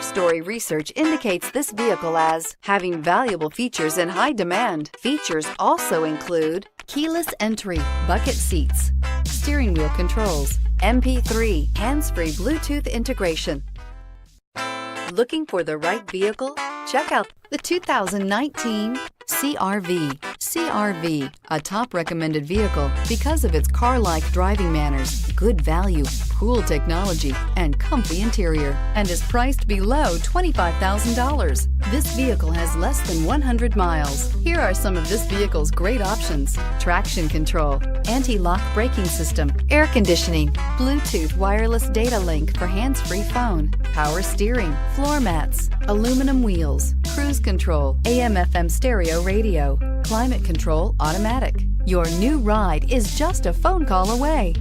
4-story research indicates this vehicle as having valuable features in high demand. Features also include keyless entry, bucket seats, steering wheel controls, MP3, hands-free Bluetooth integration. Looking for the right vehicle? Check out the 2019 CR-V. CR-V, a top recommended vehicle because of its car-like driving manners, good value, cool technology, and comfy interior, and is priced below $25,000. This vehicle has less than 100 miles. Here are some of this vehicle's great options: traction control, anti-lock braking system, air conditioning, Bluetooth wireless data link for hands-free phone, power steering, floor mats, aluminum wheels, cruise control, AM/FM stereo radio, climate control automatic. Your new ride is just a phone call away.